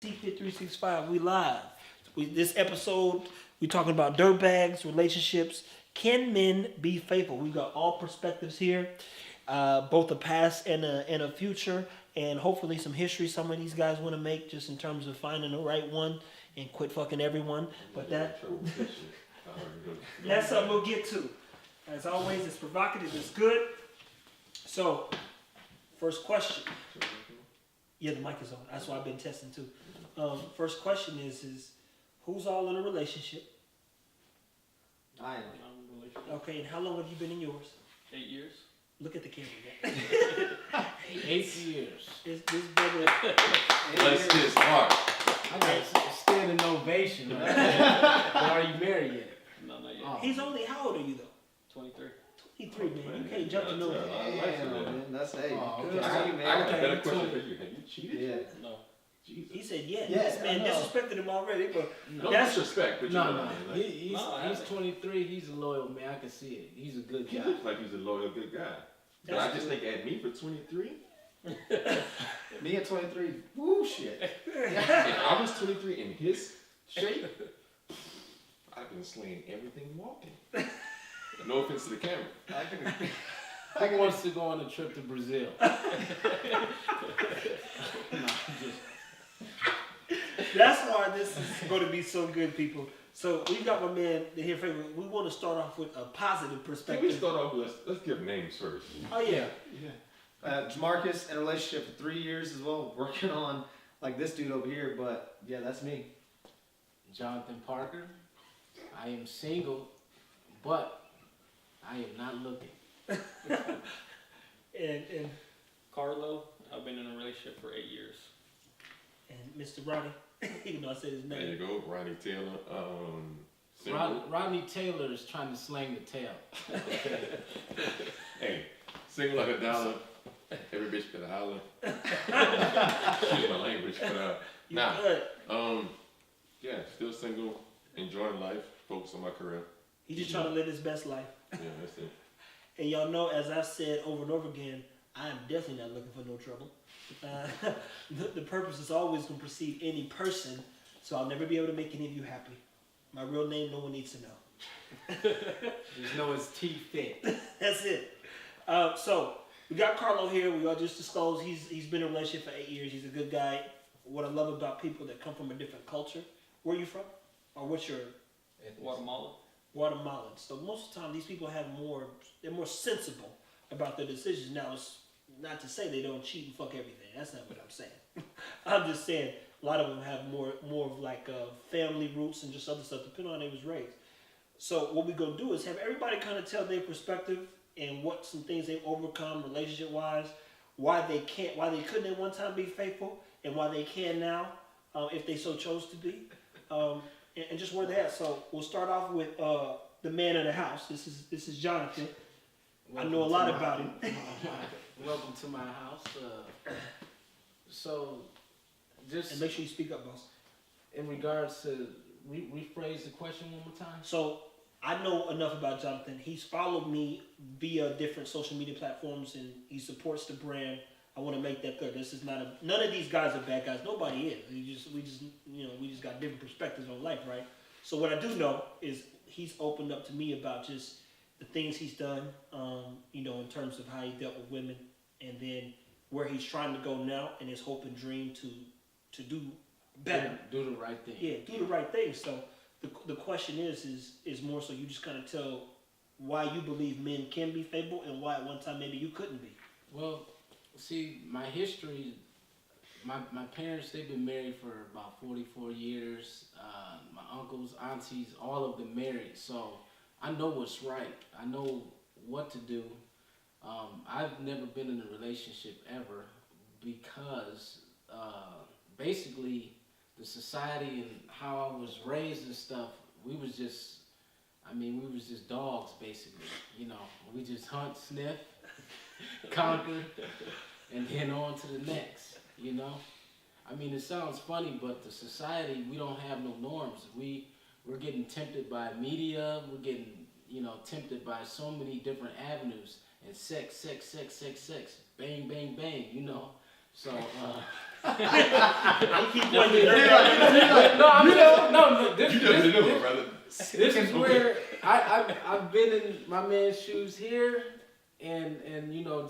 T-Fit 365, we live. This episode, we talking about dirtbags, relationships. Can men be faithful? We've got all perspectives here, both a past and a future, and hopefully some history some of these guys want to make just in terms of finding the right one and quit fucking everyone. But that's something we'll get to. As always, it's provocative, it's good. So, first question. Yeah, the mic is on. That's why I've been testing too. First question is who's all in a relationship? I am. Okay, and how long have you been in yours? 8 years. Look at the camera, man. 8 years. This brother. Bless his heart. I got standing ovation. Right? But are you married yet? No, not yet. Oh. He's only, how old are you though? 23. 23, man. You can't jump to no. Damn, man. That's hey. Oh, Good okay. for you, I man. got a better question for you. Have you cheated? Yeah. No. Jesus. He said, yeah. Yeah, This man I know. disrespected him already, but No that's disrespect, but you No, know no. what I mean. Like, He's No, 23. He's a loyal man. I can see it. He's a good he guy. looks like he's a loyal, good guy. But That's I just think at me for 23, Me at 23. Woo, shit. if I was 23 in his shape, I've been slaying everything walking. No offense to the camera. He wants to go on a trip to Brazil. No, just, that's why this is going to be so good, people. So we got my man here. We want to start off with a positive Can we perspective. start off with, let's give names first. Oh yeah. Jamarcus in a relationship for 3 years as well, working on like this dude over here, but yeah, that's me. Jonathan Parker. I am single, but I am not looking. And Carlo, I've been in a relationship for 8 years. Mr. Ronnie, even though I said his There you name. go, Ronnie Taylor. Single. Rodney Taylor is trying to slang the tail. Hey, single like $1. Every bitch could holler. Excuse my language, but You nah. good. Yeah, still single, enjoying life, focus on my career. He's just trying to live his best life. Yeah, that's it. And y'all know, as I've said over and over again, I am definitely not looking for no trouble. The purpose is always going to precede any person, so I'll never be able to make any of you happy. My real name, no one needs to know. Just know it's T-Fit. That's it. So we got Carlo here. We all just disclosed he's been in a relationship for 8 years. He's a good guy. What I love about people that come from a different culture. Where are you from? Or what's your Guatemala. Guatemalan? So most of the time, these people they're more sensible about their decisions. Now, it's not to say they don't cheat and fuck everything. That's not what I'm saying. I'm just saying a lot of them have more of like family roots and just other stuff, depending on how they was raised. So what we're gonna do is have everybody kind of tell their perspective and what some things they've overcome relationship wise, why they couldn't at one time be faithful, and why they can now, if they so chose to be, and just where they're at. So we'll start off with the man of the house. This is Jonathan. I know a lot about him. Welcome to my house. So, just And make sure you speak up, boss. in regards to rephrase the question one more time. So I know enough about Jonathan. He's followed me via different social media platforms, and he supports the brand. I want to make that clear. This is not none of these guys are bad guys. Nobody is. We just got different perspectives on life, right? So what I do know is he's opened up to me about just the things he's done, in terms of how he dealt with women, and then where he's trying to go now, and his hope and dream to do better. Do the right thing. Yeah, do the right thing. So the question is more so you just kind of tell why you believe men can be faithful and why at one time maybe you couldn't be. Well, see, my history, my parents, they've been married for about 44 years. My uncles, aunties, all of them married. So I know what's right. I know what to do. I've never been in a relationship ever because basically the society and how I was raised and stuff, we was just dogs basically. We just hunt, sniff, conquer, and then on to the next. It sounds funny, but the society, we don't have no norms. We're getting tempted by media. We're getting tempted by so many different avenues, and sex, bang, bang, bang. So, I keep pointing. You never know, brother. This is where I've been in my man's shoes here, and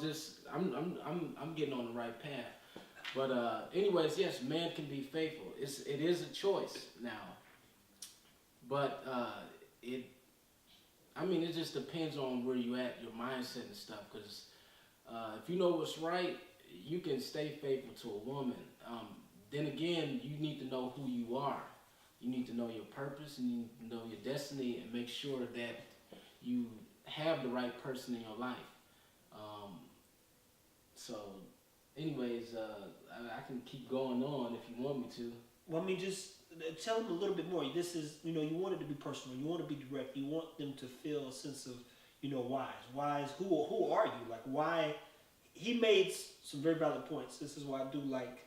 just I'm getting on the right path. But anyways, yes, man can be faithful. It is a choice now, but it just depends on where you at, your mindset and stuff. Because if you know what's right, you can stay faithful to a woman. Then again, you need to know who you are. You need to know your purpose, and you need to know your destiny, and make sure that you have the right person in your life. So, anyways, I can keep going on if you want me to. Well, I mean, just tell them a little bit more. This is, you want it to be personal. You want to be direct. You want them to feel a sense of, whys. Who are you? Like, why? He made some very valid points. This is why I do like.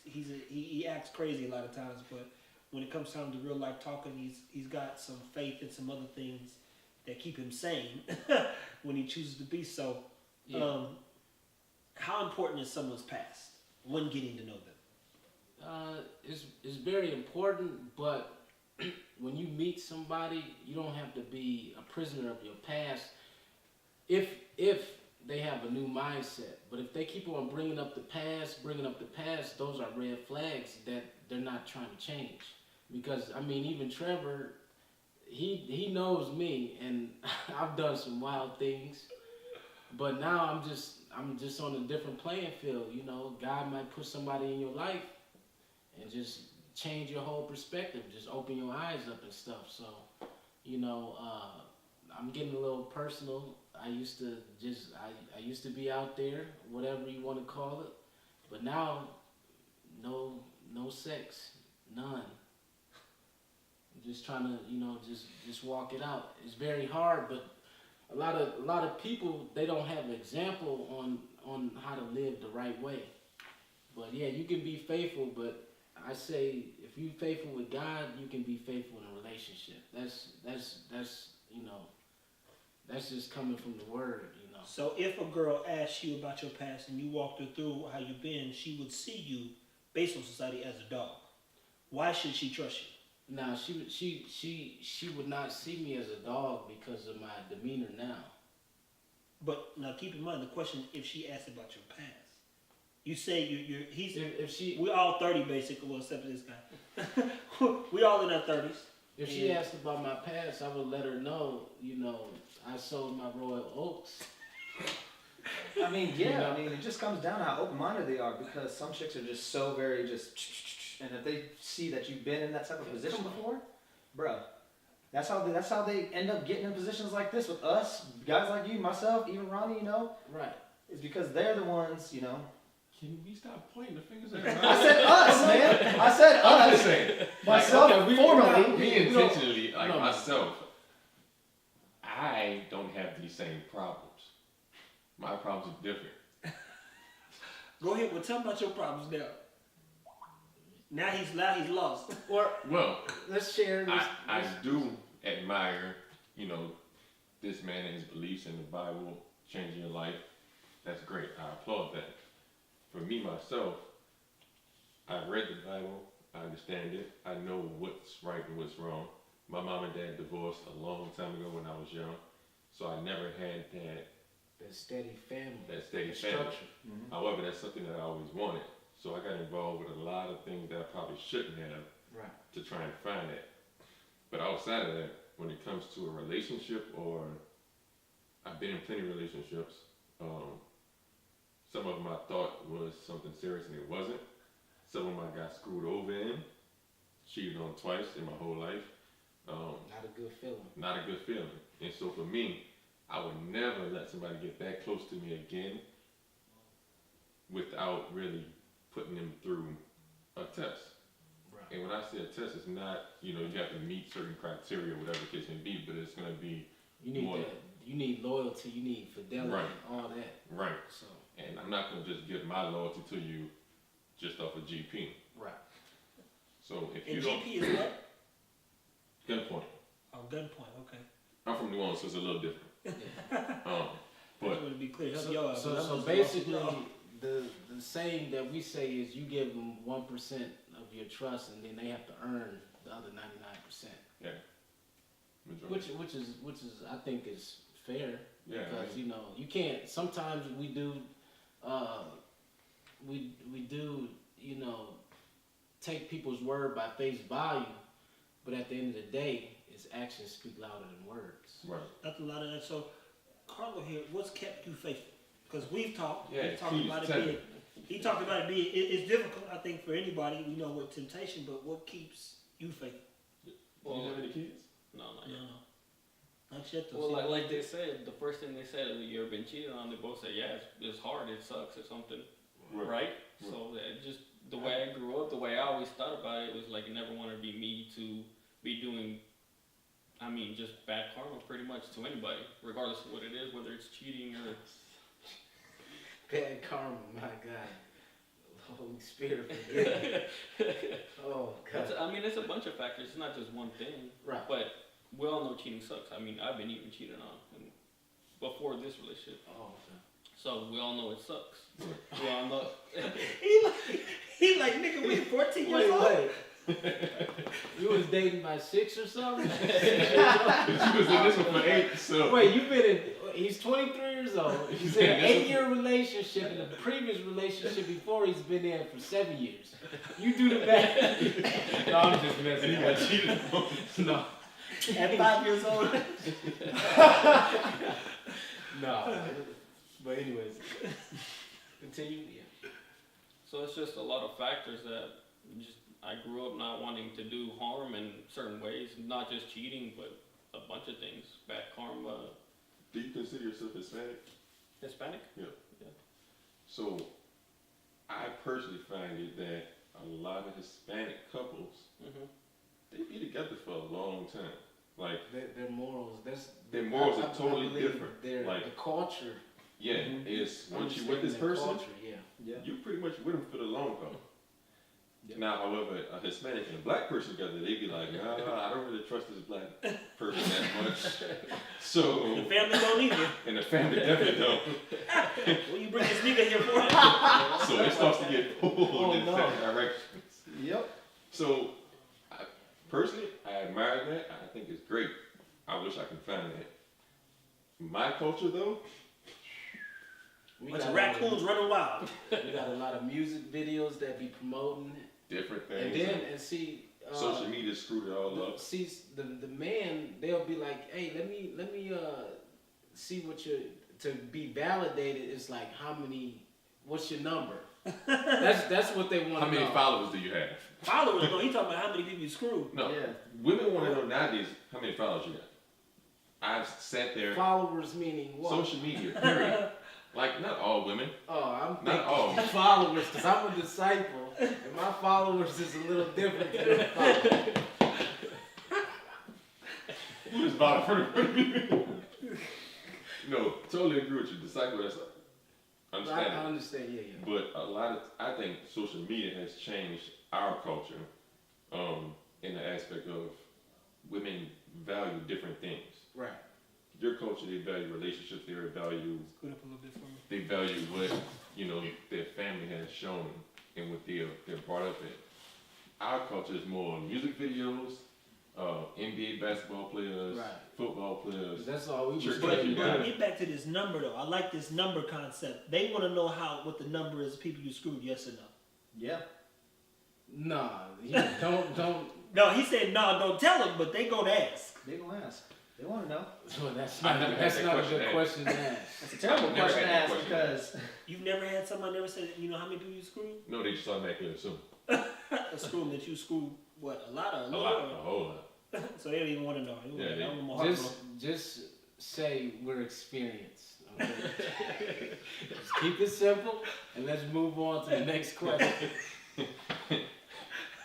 He acts crazy a lot of times, but when it comes time to real life talking, he's got some faith and some other things that keep him sane when he chooses to be so. Yeah. How important is someone's past when getting to know them? It's very important, but when you meet somebody, you don't have to be a prisoner of your past. If they have a new mindset, but if they keep on bringing up the past, those are red flags that they're not trying to change. Because even Trevor, he knows me, and I've done some wild things, but now I'm just on a different playing field. God might put somebody in your life and just change your whole perspective, just open your eyes up and stuff. So, I'm getting a little personal. I used to be out there, whatever you want to call it, but now, no sex, none. I'm just trying to, just walk it out. It's very hard, but a lot of people, they don't have an example on how to live the right way. But yeah, you can be faithful, but I say if you're faithful with God, you can be faithful in a relationship. That's just coming from the word, So if a girl asks you about your past and you walked her through how you've been, she would see you, based on society, as a dog. Why should she trust you? Now she would not see me as a dog because of my demeanor now. But now keep in mind the question: if she asks about your past, you say we're all 30 basically, well except for this guy. We all in our 30s. If she asked about my past, I would let her know, I sold my Royal Oaks. It just comes down to how open-minded they are, because some chicks are just so very and if they see that you've been in that type of position before, bro, that's how they end up getting in positions like this with us, guys like you, myself, even Ronnie, Right. It's because they're the ones, Can we stop pointing the fingers at me? I said us, man. I said I'm just us. saying. Myself, formally. Me intentionally, No. myself, I don't have these same problems. My problems are different. Go ahead. Well, tell me about your problems now. Now he's lost. Or Well, let's share this. I do admire, this man and his beliefs in the Bible, changing your life. That's great. I applaud that. For me, myself, I read the Bible. I understand it. I know what's right and what's wrong. My mom and dad divorced a long time ago when I was young, so I never had The steady family. that steady family. Structure. Mm-hmm. However, that's something that I always wanted. So I got involved with a lot of things that I probably shouldn't have Right. to try and find it. But outside of that, when it comes to a relationship, or I've been in plenty of relationships, some of them I thought was something serious and it wasn't. Some of them I got screwed over in, cheated on twice in my whole life. Not a good feeling. Not a good feeling. And so for me, I would never let somebody get that close to me again without really putting them through a test. Right. And when I say a test, it's not, you have to meet certain criteria, whatever the case may be, but it's going to be You need more, that. You need loyalty. You need fidelity. Right. All that. right. So. And I'm not going to just give my loyalty to you just off of GP. Right. So if And you don't, GP is what? gunpoint. Oh, gunpoint. Okay. I'm from New Orleans, so it's a little different. Yeah. I But just want to be clear. Help y'all out, but I'm So just basically, lost. the saying that we say is you give them 1% of your trust, and then they have to earn the other 99%. Yeah. Majority. Which is I think is fair. Yeah, Because right. you know you can't. Sometimes we do, we do you know take people's word by face value, but at the end of the day, its actions speak louder than words. Right. That's a lot of that. So, Carlo here, what's kept you faithful? Because we've talked. Yeah, We've talked please about it tell being. me. He talked about it being. It's difficult, I think, for anybody. We know with temptation, but what keeps you faithful? Do you have any kids? No, not yet. No, not yet. Though. Well, See, like they said, the first thing they said is you ever been cheated on. They both said, yeah, it's hard, it sucks, or something, right? So that just the way I grew up, the way I always thought about it was like, it never wanted to be me to be doing. I mean, just bad karma, pretty much to anybody, regardless of what it is, whether it's cheating or. Bad karma, my God. Holy Spirit, forgive me. Oh God. I mean, it's a bunch of factors. It's not just one thing. Right. But we all know cheating sucks. I mean, I've been even cheated on before this relationship. Oh, okay. So we all know it sucks. We all know. he like nigga, we 14 years old. Wait. You was dating by 6 or something? She was in this one for 8, so. Wait, you've been in. He's 23 years old. He's in an 8-year relationship. In the previous relationship before, he's been in for 7 years. You do the math. No, I'm just messing. And he got cheated on. No. At 5 years old. No. But anyways, continue. Yeah. So it's just a lot of factors that just I grew up not wanting to do harm in certain ways, not just cheating, but a bunch of things. Bad karma. Do you consider yourself Hispanic? Hispanic? So, I personally find it that a lot of Hispanic couples, they be together for a long time. Like, Their morals. their morals I are totally believe different. Their Like, the culture. yeah, it's once you with this understanding their person, culture, yeah. you pretty much with them for the long haul. Yep. Now, however, a Hispanic and a black person together, they be like, nah, I don't really trust this black person that much. So, The family don't either. and the family definitely don't. What you bring this nigga here for? So it starts to get pulled in no. different directions. Yep. So, personally, I admire that. I think it's great. I wish I could find that. My culture, though, We Bunch got of a lot raccoons running wild. We got a lot of music videos that be promoting it. different And things. then, and see, Social media screwed it all up. see the man, they'll be like, hey, let me see what your, to be validated is like what's your number? That's what they want to know. How many followers do you have? Followers, no, he talking about how many people you screwed. No. Yeah. Women want to know nowadays how many followers you got. I've sat there. Followers meaning what? Social media, period. Like, not all women. Oh, I'm Not thinking all. followers, because I'm a disciple, and my followers is a little different than their followers. Who is about for No, totally agree with you. Disciple, that's I understandable. understand, yeah. But I think social media has changed our culture in the aspect of women value different things. Right. Your culture, they value relationships, they value Scoot up a little bit for me. they value what, their family has shown and what they're brought up in. Our culture is more music videos, NBA basketball players, Right. football players. That's all we was Church But you doing. got. get back to this number though. I like this number concept. They want to know what the number is of people you screwed, yes or no. Yeah. Nah, don't. No, he said no, don't tell them, but they gonna ask. They gonna ask. They want to know. Well, that's I not, never had that's that not a question good asked. question to ask. It's a terrible I've never question to had that ask question. because You've never had somebody never said, how many people you screwed? No, they just automatically assume. A screw that you screwed what, a lot or a A little? lot, a whole lot. So they don't even want to know. They Yeah, want they- to know more Just say we're experienced. Okay? Just keep it simple, and let's move on to the next question.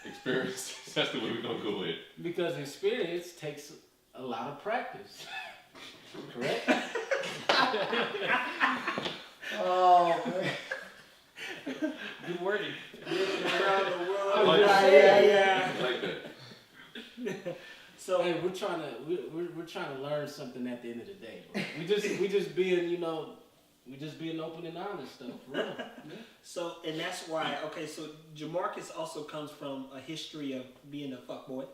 Experience. That's the way we're gonna go with it. Because experience takes a lot of practice. Correct? Oh man. Good wording. around the world. I like yeah. I like that. So Hey, we're trying to learn something at the end of the day. Bro. We just being We just being open and honest stuff, for real. Yeah. So, and that's why, okay, so Jamarcus also comes from a history of being a fuckboy.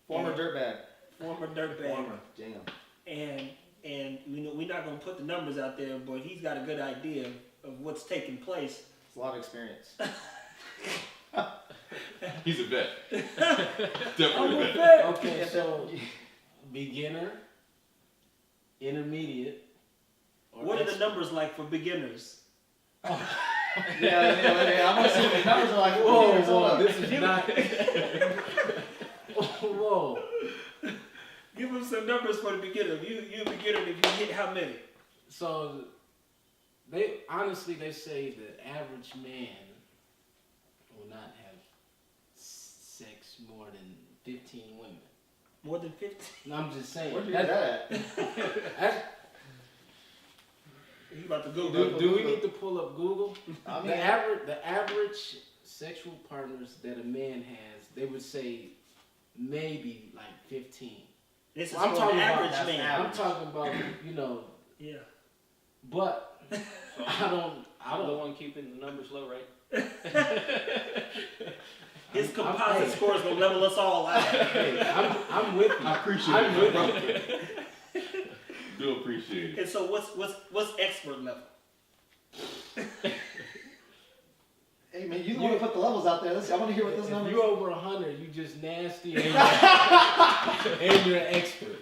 Former dirtbag. Former dirtbag. Former. Damn. And you know, we're not going to put the numbers out there, but he's got a good idea of what's taking place. It's a lot of experience. He's a vet. Definitely a vet. Okay, so beginner, intermediate. Or What are the numbers like for beginners? Yeah, I want to see what the numbers are like. Whoa, this is not. Whoa. Give him some numbers for the beginner. You a beginner if you hit how many? So, they say the average man will not have sex more than 15 women. More than 50? No, I'm just saying. Where'd you get that at? You about to Google? Do we need to pull up Google? I mean, The average sexual partners that a man has, they would say maybe like 15. This is I'm for talking an about average man. I'm talking about, you know, Yeah. but So I don't. I'm the one keeping the numbers low, right? His composite scores will level us all out. Hey, I'm with you. I appreciate I'm it, with bro. you. Do appreciate it. And so what's expert level? hey man, you the one who put the levels out there. I want to hear what those If numbers you're over 100, you just nasty and you're an expert.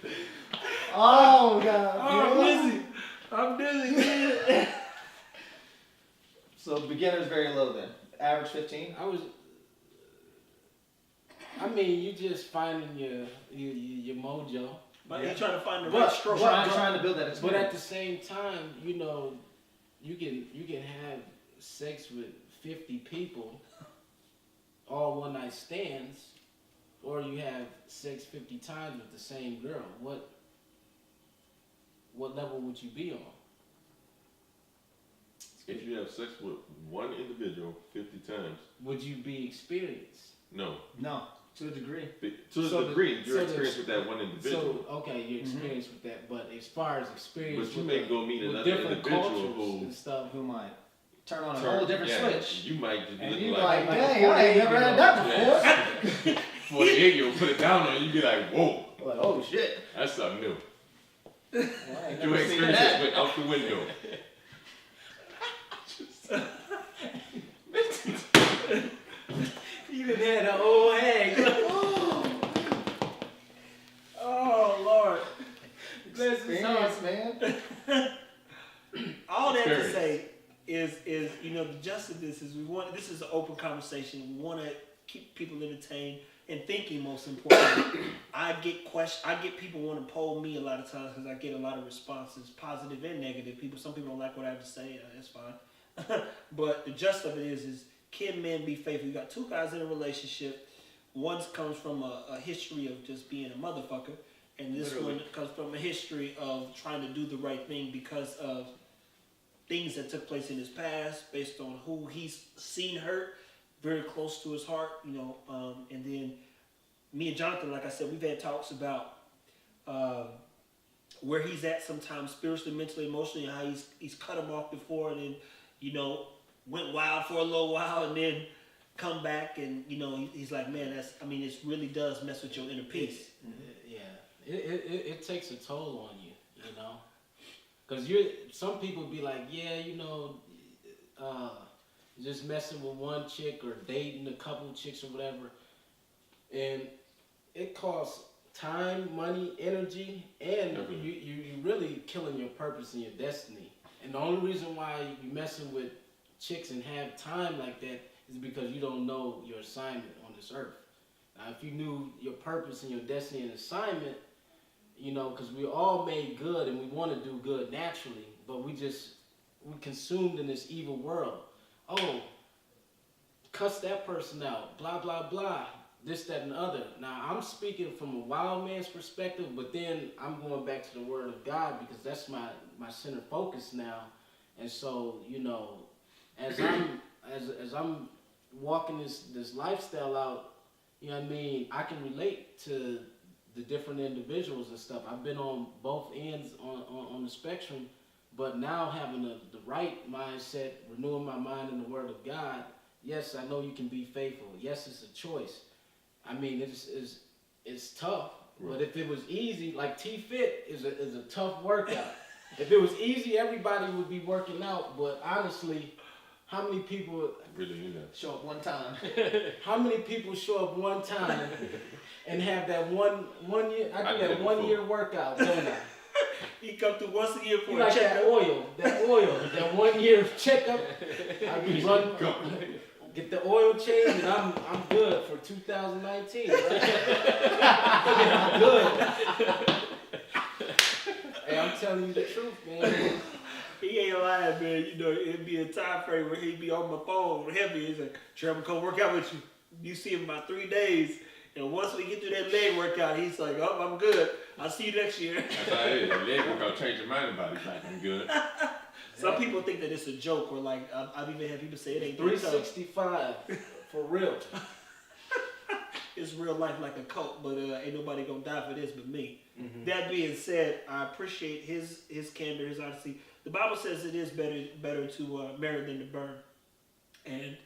Oh god. Oh, I'm dizzy. So beginner's very low then. Average 15. I mean, you just finding your mojo. But you trying to find the But right stroke. trying to build that experience. But at the same time, you know, you can have sex with 50 people, all one night stands, or you have sex 50 times with the same girl. What level would you be on? If you have sex with one individual 50 times, Would you be experienced? no. No, to a degree. To a So degree, the- you're so the- experienced with that one individual. So okay, you're experienced with that, but as far as experience, But you with may go meet with another different individual cultures who and stuff. Who might turn on a turn- whole different yeah, switch. You might just be And looking you like, like, dang, I ain't never had that before. 48 year old put it down on you, you be like, whoa, Like, oh shit. that's something new. Well, I ain't Your never seen experience that. went out the window. You done had an old hag. Oh Lord. Experience, man. All that to Experience. say is you know the gist of this is this is an open conversation. We want to keep people entertained and thinking. Most importantly, I get people want to poll me a lot of times because I get a lot of responses, positive and negative. Some people don't like what I have to say. That's fine. But the gist of it is can men be faithful? You got two guys in a relationship. One comes from a history of just being a motherfucker, and this Literally. one comes from a history of trying to do the right thing because of things that took place in his past, based on who he's seen hurt, very close to his heart, you know. And then me and Jonathan, like I said, we've had talks about where he's at sometimes spiritually, mentally, emotionally, and how he's cut him off before, and then you know went wild for a little while, and then come back, and you know he's like, man, it really does mess with your inner peace. Yeah, it takes a toll on you, you know, because some people be like, yeah, you know, just messing with one chick or dating a couple chicks or whatever, and it costs time, money, energy, and you really killing your purpose and your destiny. And the only reason why you messing with chicks and have time like that is because you don't know your assignment on this earth. Now, if you knew your purpose and your destiny and assignment, you know, because we all made good and we want to do good naturally, but we consumed in this evil world. Oh, cuss that person out, blah, blah, blah, this, that, and the other. Now, I'm speaking from a wild man's perspective, but then I'm going back to the Word of God because that's my center focus now. And so, you know, as I'm walking this lifestyle out, you know what I mean, I can relate to the different individuals and stuff. I've been on both ends on the spectrum, But now having the right mindset, renewing my mind in the Word of God, yes, I know you can be faithful. Yes, it's a choice. I mean, it's tough. Right. But if it was easy, like T-Fit is a tough workout. If it was easy, everybody would be working out. But honestly, how many people Really, you know. Show up one time. how many people show up one time and have that one year? I do that 1 year workout, don't I? He come through once a year for You a like checkup. that 1 year checkup. I can run, get the oil change, and I'm good for 2019. Right? I'm good. Hey, I'm telling you the truth, man. He ain't lying, man. You know, it'd be a time frame where he'd be on my phone heavy. He's like, "Sure, I'm gonna come work out with you." You see him about 3 days, and once we get through that leg workout, he's like, "Oh, I'm good. I'll see you next year." That's how it is. The leg workout change your mind about it. Like, I'm good. Some people think that it's a joke, or like I've even had people say it ain't 365 for real. It's real life like a cult, but ain't nobody gonna die for this but me. Mm-hmm. That being said, I appreciate his candor, his honesty. The Bible says it is better to marry than to burn, and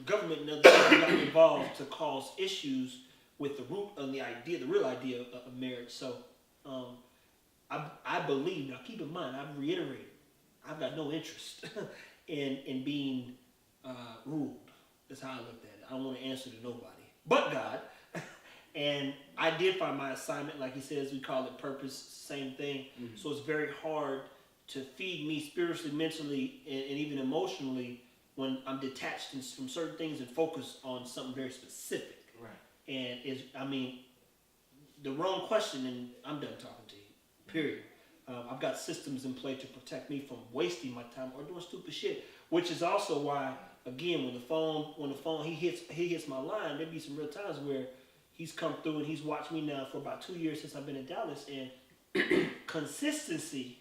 government and other things got involved to cause issues with the root of the idea, the real idea of marriage. So I believe, now keep in mind, I've reiterated, I've got no interest in being ruled. That's how I looked at it. I don't want to answer to nobody but God. And I did find my assignment, like he says, we call it purpose, same thing. Mm-hmm. So it's very hard to feed me spiritually, mentally, and even emotionally when I'm detached from certain things and focus on something very specific. Right. And the wrong question, and I'm done talking to you, period. I've got systems in play to protect me from wasting my time or doing stupid shit, which is also why, again, when the phone he hits my line, there'd be some real times where he's come through and he's watched me now for about 2 years since I've been in Dallas, and consistency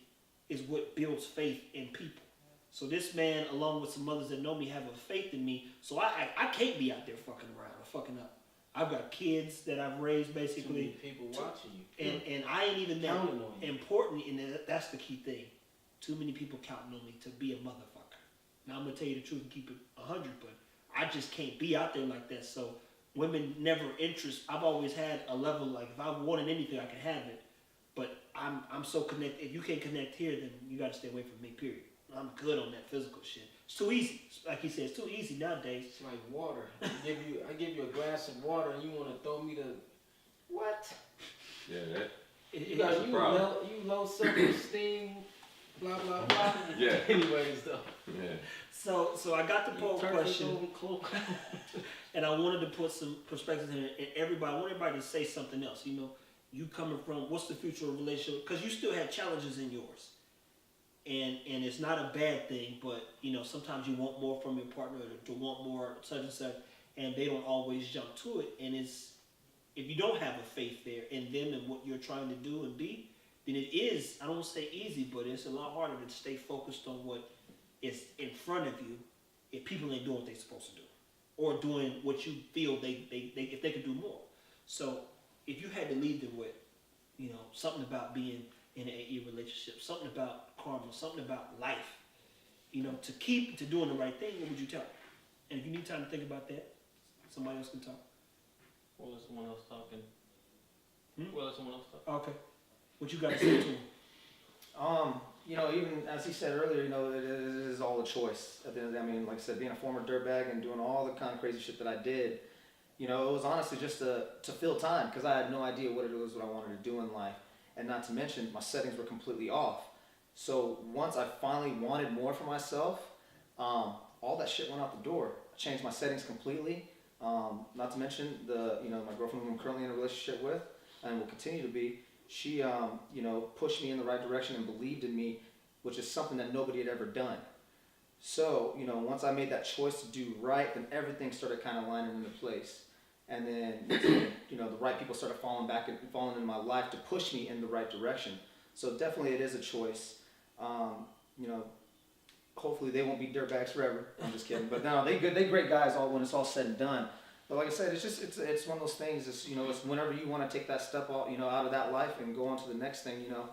is what builds faith in people. So this man, along with some others that know me, have a faith in me. So I can't be out there fucking around or fucking up. I've got kids that I've raised basically. Too many people watching you. And I ain't even that Counting on you. important, and that's the key thing. Too many people counting on me to be a motherfucker. Now I'm gonna tell you the truth and keep it 100, but I just can't be out there like that. So women never interest. I've always had a level like if I wanted anything, I can have it. But I'm so connected. If you can't connect here, then you gotta stay away from me. Period. I'm good on that physical shit. It's too easy. Like he said, it's too easy nowadays. It's like water. I give you a glass of water and you want to throw me the what? Yeah, that. You That's got a problem. you low self-esteem, blah blah blah. Yeah. Anyways though. Yeah. So I got the poll question, Cloak. and I wanted to put some perspectives in it. And I want everybody to say something else. You know, you coming from what's the future of a relationship? Because you still have challenges in yours. And it's not a bad thing, but you know sometimes you want more from your partner to want more such and such, and they don't always jump to it. And it's if you don't have a faith there in them and what you're trying to do and be, then it is, I don't want to say easy, but it's a lot harder to stay focused on what is in front of you if people ain't doing what they're supposed to do or doing what you feel they if they could do more. So if you had to leave them with, you know, something about being in an 8-year relationship, something about karma, something about life, you know, to keep to doing the right thing, what would you tell them? And if you need time to think about that, somebody else can talk. Well, let someone else talking. Hmm? Well, let someone else talk. Okay. What you got to say to him? You know, even as he said earlier, you know, it is all a choice. At the end of the day, I mean, like I said, being a former dirtbag and doing all the kind of crazy shit that I did, you know, it was honestly just to fill time because I had no idea what it was what I wanted to do in life. And not to mention, my settings were completely off. So once I finally wanted more for myself, all that shit went out the door. I changed my settings completely. Not to mention my girlfriend who I'm currently in a relationship with and will continue to be, she, pushed me in the right direction and believed in me, which is something that nobody had ever done. So, you know, once I made that choice to do right, then everything started kind of lining into place. And then, you know, the right people started falling in my life to push me in the right direction. So definitely it is a choice. You know, hopefully they won't be dirtbags forever. I'm just kidding. But no, they great guys when it's all said and done. But like I said, it's one of those things. It's, you know, it's whenever you want to take that step out, you know, out of that life and go on to the next thing, you know,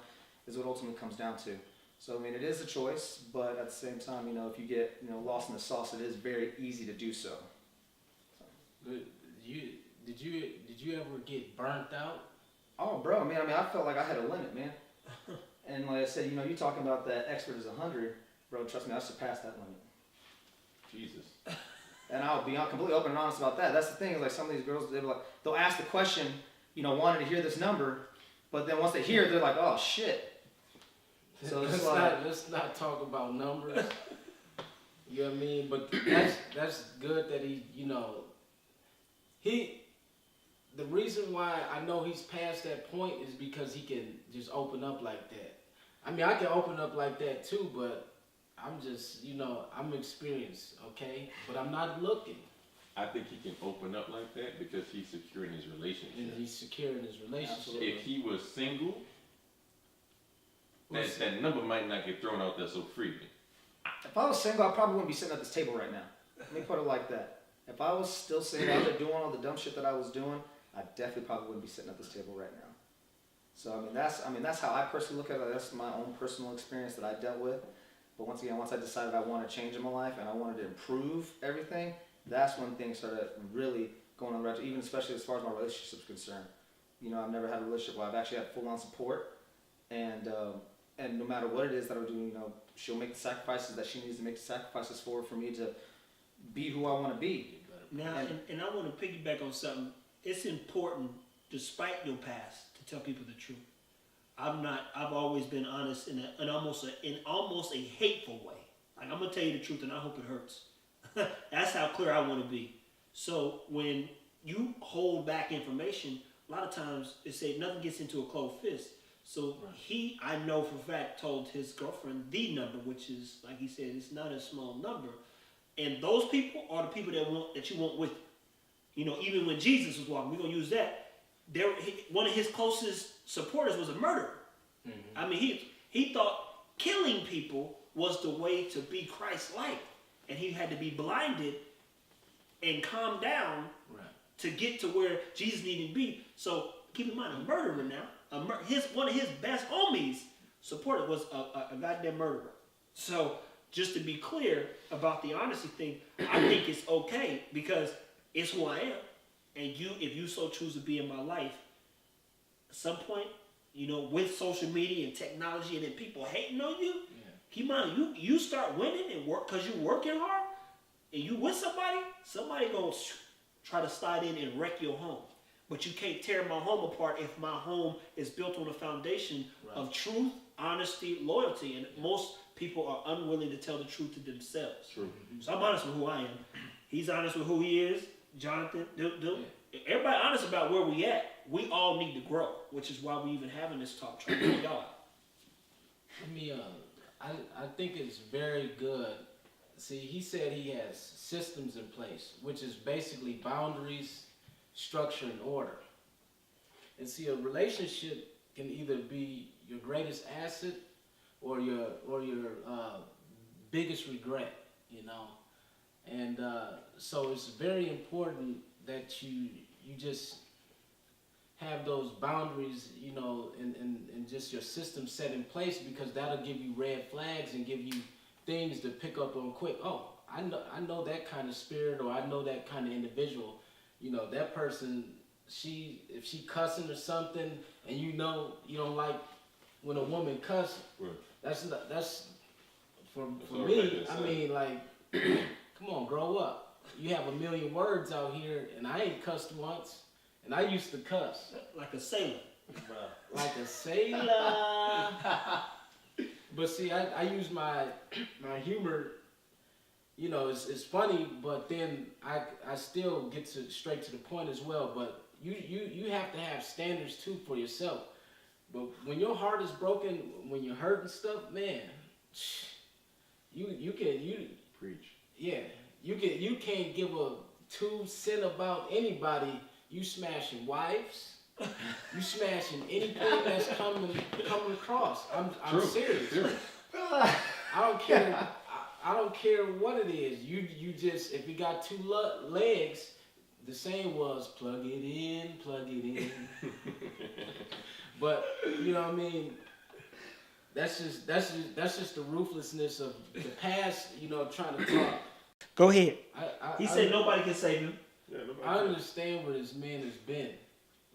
is what ultimately comes down to. So I mean, it is a choice, but at the same time, you know, if you get, you know, lost in the sauce, it is very easy to do so. But did you ever get burnt out? Oh, bro, I mean, I felt like I had a limit, man. And like I said, you know, you talking about that expert is 100, bro. Trust me, I surpassed that limit. Jesus. And I'll be completely open and honest about that. That's the thing. Is like some of these girls, they'll ask the question, you know, wanting to hear this number, but then once they hear it, they're like, oh shit. So it's let's not talk about numbers. You know what I mean? But that's good that he, you know, the reason why I know he's past that point is because he can just open up like that. I mean, I can open up like that too, but I'm just, you know, I'm experienced, okay? But I'm not looking. I think he can open up like that because he's secure in his relationship. And he's secure in his relationship. Absolutely. If he was single, that number might not get thrown out there so freely. If I was single, I probably wouldn't be sitting at this table right now. Let me put it like that. If I was still single out there doing all the dumb shit that I was doing, I definitely probably wouldn't be sitting at this table right now. So I mean that's how I personally look at it. That's my own personal experience that I dealt with. But once again, once I decided I wanted to change in my life and I wanted to improve everything, that's when things started really going on the right, even especially as far as my relationship is concerned. You know, I've never had a relationship where I've actually had full-on support, and no matter what it is that I'm doing, you know, she'll make the sacrifices that she needs to make the sacrifices for me to be who I want to be. Now, and I want to piggyback on something. It's important, despite your past, to tell people the truth. I've always been honest in almost a hateful way. Like, I'm gonna tell you the truth, and I hope it hurts. That's how clear I want to be. So when you hold back information, a lot of times it say nothing gets into a closed fist. So he, I know for a fact, told his girlfriend the number, which is, like he said, it's not a small number. And those people are the people that you want with you. You know, even when Jesus was walking, we're gonna use that. One of his closest supporters was a murderer. Mm-hmm. I mean, he thought killing people was the way to be Christ-like, and he had to be blinded and calm down to get to where Jesus needed to be. So keep in mind, a murderer now, one of his best homies supporter was a goddamn murderer. So just to be clear about the honesty thing, I think it's okay because it's who I am. And if you so choose to be in my life, at some point, you know, with social media and technology and then people hating on you, keep in mind, you start winning and work because you're working hard and you with somebody gonna try to slide in and wreck your home. But you can't tear my home apart if my home is built on a foundation of truth, honesty, loyalty. And most people are unwilling to tell the truth to themselves. True. So I'm honest with who I am. He's honest with who he is. Jonathan, everybody honest about where we at. We all need to grow, which is why we even having this talk, trying to get y'all. I think it's very good. See, he said he has systems in place, which is basically boundaries, structure, and order. And see, a relationship can either be your greatest asset or your biggest regret, you know. And so it's very important that you just have those boundaries, you know, and just your system set in place, because that'll give you red flags and give you things to pick up on quick. Oh, I know that kind of spirit, or I know that kind of individual. You know, that person, if she cussing or something, and you know you don't like when a woman cuss, that's for me. I mean, like, come on, grow up. You have a million words out here, and I ain't cussed once, and I used to cuss like a sailor. Like a sailor. But see, I use my humor. You know, it's funny, but then I still get straight to the point as well. But you have to have standards too for yourself. But when your heart is broken, when you're hurting stuff, man, you preach. Yeah, you can't give a 2 cents about anybody. You smashing wives. You smashing anything that's coming across. I'm serious. I don't care. I don't care what it is. You just, if you got 2 legs, the saying was plug it in, plug it in. But you know what I mean. that's just the ruthlessness of the past. You know, trying to talk. Go ahead. He said nobody can save him. Yeah, nobody I can. understand where this man has been.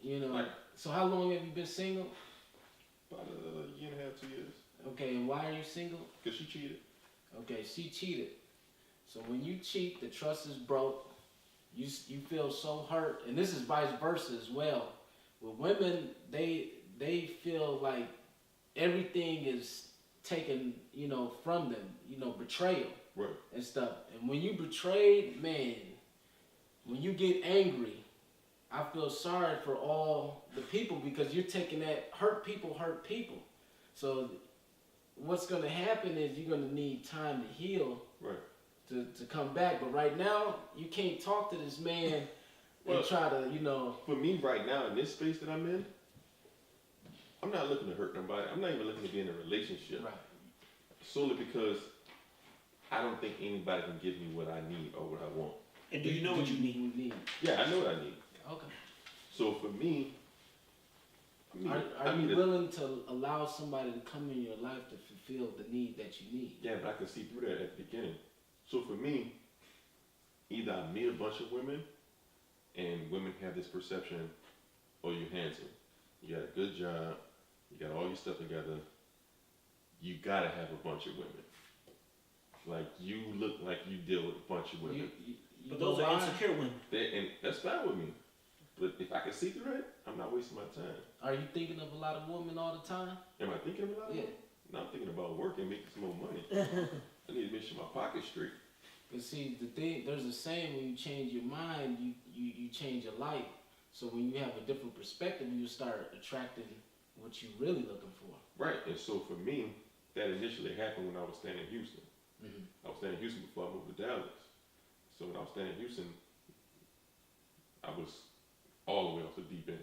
You know. Like- So how long have you been single? About a year and a half, 2 years. Okay, and why are you single? Because she cheated. Okay, she cheated. So when you cheat, the trust is broke. You feel so hurt, and this is vice versa as well. With women, they feel like everything is taken, you know, from them. You know, betrayal Right. and stuff. And when you betrayed, man, when you get angry, I feel sorry for all the people because you're taking that hurt people. So what's gonna happen is you're gonna need time to heal. Right. To come back, but right now you can't talk to this man Well, and try to, you know. For me, right now, in this space that I'm in, I'm not looking to hurt nobody. I'm not even looking to be in a relationship. Right. Solely because I don't think anybody can give me what I need or what I want. And do you know what you need? Yeah, I know what I need. Okay. So for me, Are you willing to allow somebody to come in your life to fulfill the need that you need? Yeah, but I can see through that at the beginning. So for me, either I meet a bunch of women and women have this perception, oh, you're handsome, you got a good job, you got all your stuff together, you gotta have a bunch of women. Like, you look like you deal with a bunch of women. But those are insecure women. And that's fine with me. But if I can see through it, I'm not wasting my time. Are you thinking of a lot of women all the time? Am I thinking about it? Yeah. No, I'm thinking about working, making some more money. I need to make sure my pocket's straight. But see, the thing, there's a saying when you change your mind, you change your life. So when you have a different perspective, you start attracting what you're really looking for. Right, and so for me, that initially happened when I was staying in Houston. Mm-hmm. I was staying in Houston before I moved to Dallas. So when I was staying in Houston, I was all the way off the deep end.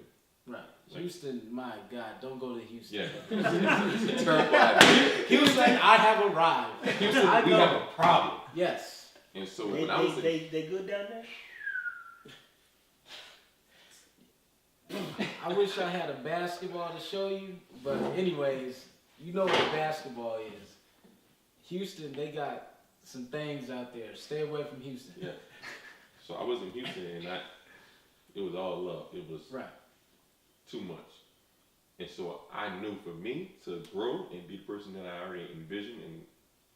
Right. Like, Houston, my God, don't go to Houston. Yeah. It's a terrible idea. Houston, I have arrived. Houston, I we know. have a problem. Yes. And so when I was in, They good down there? I wish I had a basketball to show you, but anyways, you know what basketball is. Houston, they got some things out there. Stay away from Houston. yeah. So I was in Houston and it was all love. It was Right. too much. And so I knew for me to grow and be the person that I already envisioned and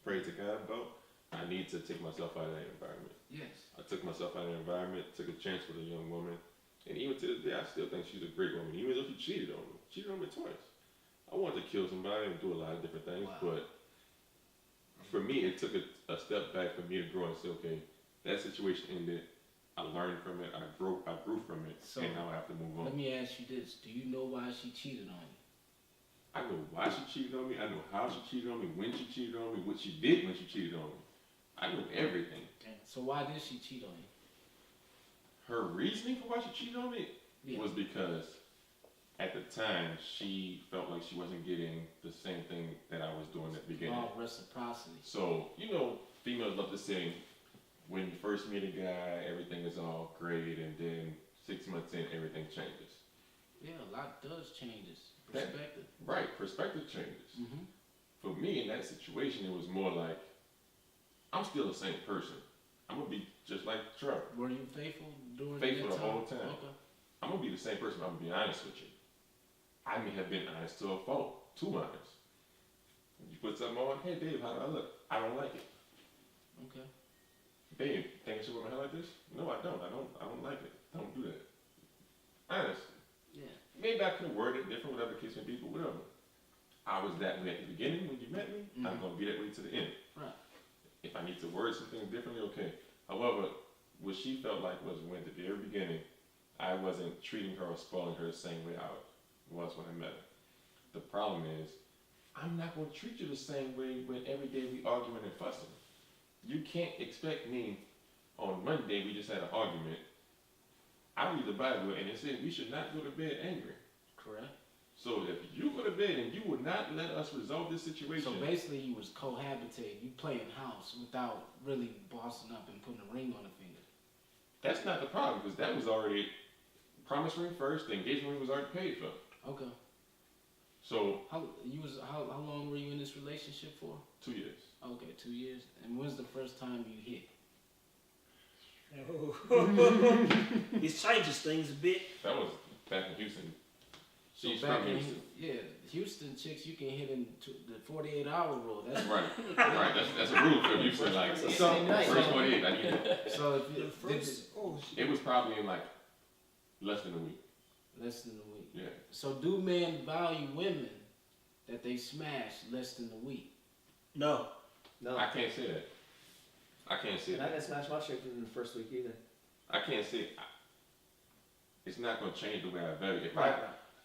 prayed to God about, I need to take myself out of that environment. Yes. I took myself out of the environment, took a chance with a young woman, and even to this day, I still think she's a great woman, even though she cheated on me. Cheated on me twice. I wanted to kill somebody and do a lot of different things, Wow. but for me, it took a step back for me to grow and say, okay, that situation ended. I learned from it. I grew from it, So, and now I have to move on. Let me ask you this. Do you know why she cheated on you? I know why she cheated on me. I know how she cheated on me, when she cheated on me, what she did when she cheated on me. I know everything. So why did she cheat on you? Her reasoning for why she cheated on me Yeah. was because at the time she felt like she wasn't getting the same thing that I was doing at the beginning. Oh, reciprocity. So, you know, females love to say when you first meet a guy, everything is all great, and then 6 months in, everything changes. Yeah, a lot does changes. That- Perspective. Right, perspective changes. Mm-hmm. For me, in that situation, it was more like, I'm still the same person. I'm gonna be just like Trevor. Were you faithful during Faithful that the time? whole time. Okay. I'm gonna be the same person. I'm gonna be honest with you. I may have been honest to a fault, too honest. You put something on, hey babe, how do I look? I don't like it. Okay. Babe, think I should wear my hair like this? No, I don't. I don't like it. Don't do that. Honest. Yeah. Maybe I could have worded it different, whatever the case may be, but whatever. I was that way at the beginning when you met me. I'm gonna be that way to the end. Right. If I need to word something differently, okay. However, what she felt like was when at the very beginning, I wasn't treating her or spoiling her the same way I was when I met her. The problem is, I'm not gonna treat you the same way when every day we arguing and fussing. You can't expect me on Monday we just had an argument. I read the Bible and it says we should not go to bed angry. Correct. So if you go to bed and you would not let us resolve this situation, So basically, you was cohabitating. You playing house without really bossing up and putting a ring on the finger. that's not the problem because that was already promise ring first. The engagement ring was already paid for. Okay. So How long were you in this relationship for? 2 years. Okay, 2 years. And when's the first time you hit? It changes things a bit. That was back in Houston. So She's back from in Houston. Houston chicks, you can hit in the 48-hour rule. That's Right. That's a rule for Houston. Like Same night. first 48, I need it. So if you, It was probably in like less than a week. less than a week. Yeah. So do men value women that they smash less than a week? No. No. I can't say that. I can't say And I that. didn't smash my chick in the first week either. I can't say. It's not gonna change the way I value it. Right.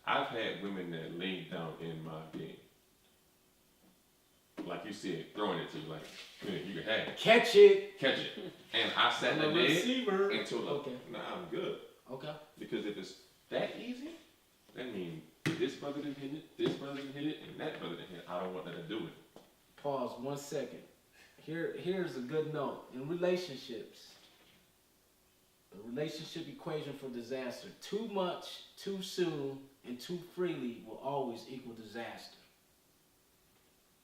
I've had women that laid down in my bed. Like you said, throwing it to you like, "Here, you can have it. Catch it. Catch it." And I sat in the bed receiver. until Okay. nah, I'm good. Okay. Because if it's that easy, that means this brother didn't hit it, this brother didn't hit it, and that brother didn't hit it. I don't want that to do it. Pause 1 second. Here's a good note. In relationships, the relationship equation for disaster: too much, too soon, and too freely will always equal disaster.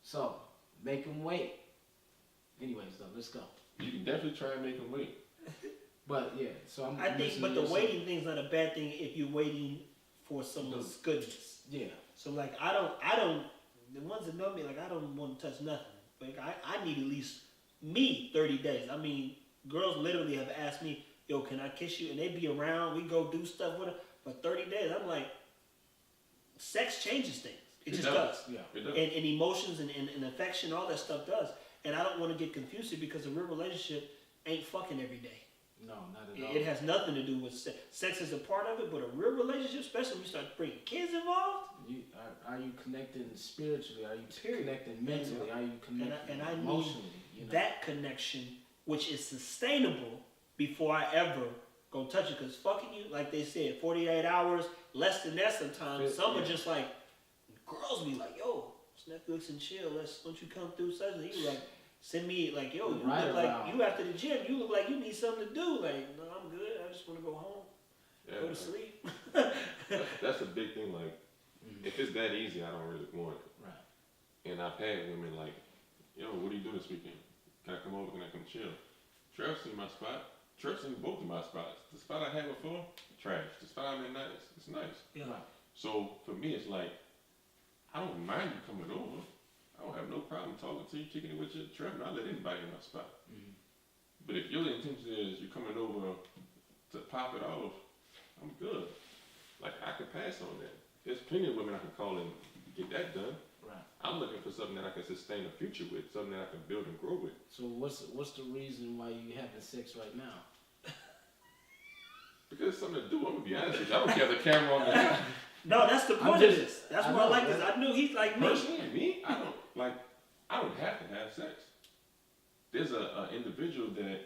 So, make them wait. Anyways, though, let's go. You can definitely try and make them wait. But yeah, so I'm. I think, listening but to the your waiting thing's not a bad thing if you're waiting for someone's goodness. Yeah. So like, I don't. The ones that know me, like, I don't want to touch nothing. Like, I need at least me 30 days. I mean, girls literally have asked me, "Yo, can I kiss you?" And they be around. We go do stuff with them for 30 days. I'm like, sex changes things. It just does. Yeah. It does. And emotions and affection, all that stuff does. And I don't want to get confused because a real relationship ain't fucking every day. No, not at all. It has nothing to do with sex. Sex is a part of it, but a real relationship, especially when you start bringing kids involved. Are you connecting spiritually? Are you Period. connecting mentally? Are you connecting and I need emotionally? You know? That connection, which is sustainable, before I ever go touch it. Because fucking you, like they said, 48 hours, less than that sometimes. Some are just like, girls be like, "Yo, it's Netflix and chill. Don't you come through such?" And you like, send me like, "Yo, you Right look like around. you after the gym. You look like you need something to do." Like, "No, I'm good. I just want to go home, Yeah, go to sleep." that's a big thing. Like, if it's that easy, I don't really want it. Right. And I've had women like, "Yo, what do you do this weekend? Can I come over? Can I come chill?" Trevor's seen my spot. Trevor's seen both of my spots. The spot I had before, trash. The spot I'm in now, it's nice. Yeah. Right. So for me, it's like, I don't mind you coming over. I don't have no problem talking to you, kicking it with you. Trevor, I let anybody in my spot. Mhm. But if your intention is you're coming over to pop it off, I'm good. Like, I can pass on that. There's plenty of women I can call and get that done. Right. I'm looking for something that I can sustain a future with, something that I can build and grow with. So what's the reason why you having sex right now? Because it's something to do. I'm gonna be honest with you. I don't care if the camera on the No, that's the point of just- this. That's I why I know, like this. I knew he's like me. personally, me, I don't have to have sex. There's a individual that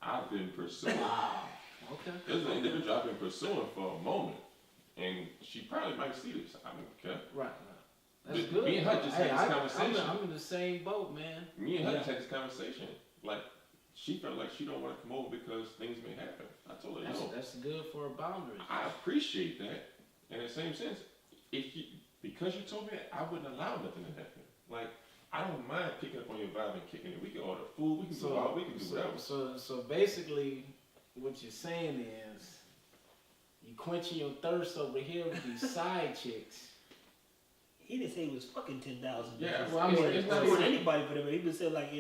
I've been pursuing. Okay. There's an individual I've been pursuing for a moment, and she probably might see this. I don't care. Right. That's But good. me and her just had this I'm conversation. in the same boat, man. Me and her Yeah. just had this conversation. Like, she felt like she don't want to come over because things may happen. I told her, no. That's good for a boundary. I appreciate that. In the same sense, because you told me that, I wouldn't allow nothing to happen. Like, I don't mind picking up on your vibe and kicking it. We can order food, we can go out, we can do whatever. So basically, what you're saying is, you quenching your thirst over here with these side chicks. He didn't say he was fucking 10,000. Yeah, well, I mean, it's it's not not for even- anybody, but he was saying like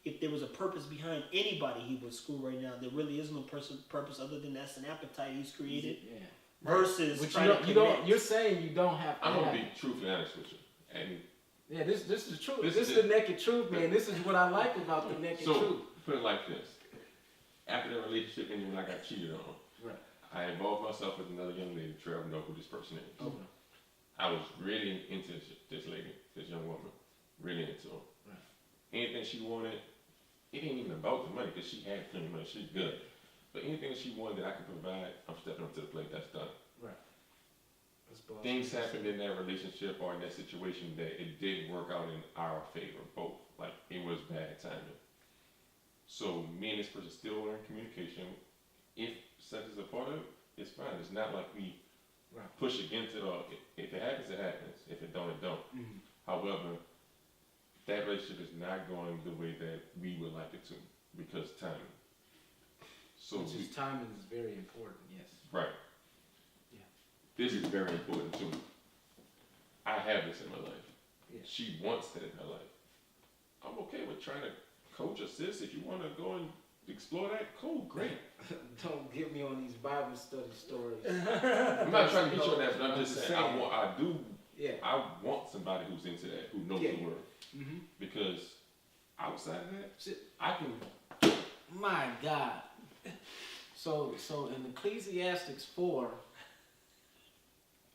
if there was a purpose behind anybody, he would screw right now. There really is no purpose other than that's an appetite he's created. Yeah. Versus But trying to connect. you're saying you don't have to I'm have gonna it. be truthfully honest with you. And Yeah, this is the truth. This This is is the naked truth, man. This is what I like about the naked so, truth. put it like this. After the relationship ended when I got cheated on, Right. I involved myself with another young lady, Trevor know who this person is. Okay. I was really into this lady, this young woman. Really into her. Right. Anything she wanted, it ain't even about the money, because she had plenty of money, she's good. But anything that she wanted that I could provide, I'm stepping up to the plate, that's done. Right. That's boss. Things happened in that relationship or in that situation that it didn't work out in our favor, both. Like, it was bad timing. So, me and this person still are in communication. If sex is a part of it, it's fine. It's not like we Right. push against it, or if it happens, it happens. If it don't, it don't. Mhm. However, that relationship is not going the way that we would like it to because timing. So Which is timing is very important. Yes. right. Yeah. This is very important too. I have this in my life. Yeah. She wants that in her life. I'm okay with trying to coach, assist. If you want to go and explore that, cool, great. Don't get me on these Bible study stories. I'm not trying to get you on that, but I'm just saying, Yeah. I want somebody who's into that, who knows the word. Mm-hmm. Because outside of that, I can. My God. So in Ecclesiastes 4,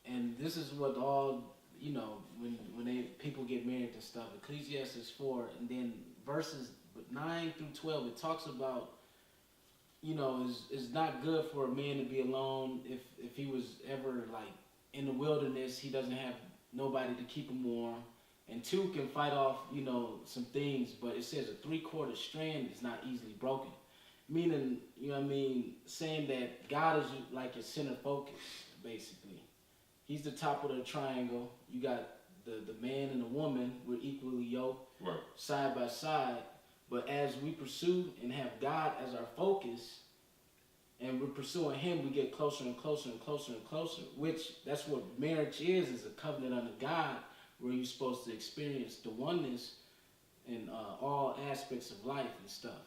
and this is what all, when people get married and stuff, Ecclesiastes 4, and then verses 9 through 12, it talks about, it's not good for a man to be alone. If he was ever like in the wilderness, he doesn't have nobody to keep him warm. And two can fight off, some things, but it says a 3/4 strand is not easily broken. Meaning, saying that God is like your center focus, basically. He's the top of the triangle. You got the man and the woman, we're equally yoked, Right. side by side. But as we pursue and have God as our focus, and we're pursuing Him, we get closer and closer and closer and closer. Which, that's what marriage is a covenant under God, where you're supposed to experience the oneness in all aspects of life and stuff.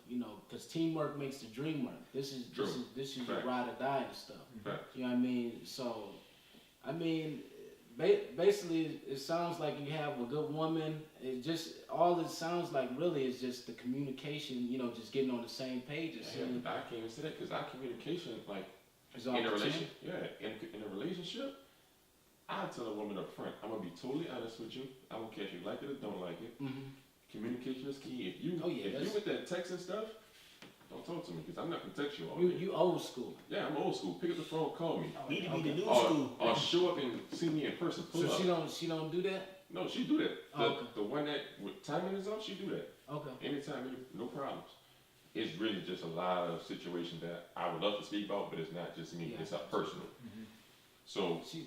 Because teamwork makes the dream work. This is your Fact. ride or die and stuff. Fact. You know what I mean? So, basically, it sounds like you have a good woman. All it sounds like really is just the communication, just getting on the same page. Yeah, but I can't even say that because our communication, like, It's in a all relationship, in a relationship, I tell a woman up front, I'm gonna be totally honest with you. I don't care if you like it or don't like it. Mm-hmm. Communication is key. If you that's- with that text and stuff, don't talk to me because I'm not gonna text you all You day. you old school. Yeah, I'm old school. Pick up the phone, call me. Need to be the new Or school. show up and see me in person. Pull So up. she don't do that? No, she do that. Okay. The one that with timing is up, she do that. Okay. Anytime, no problems. It's really just a lot of situations that I would love to speak about, but it's not just me. Yeah. It's not personal. So She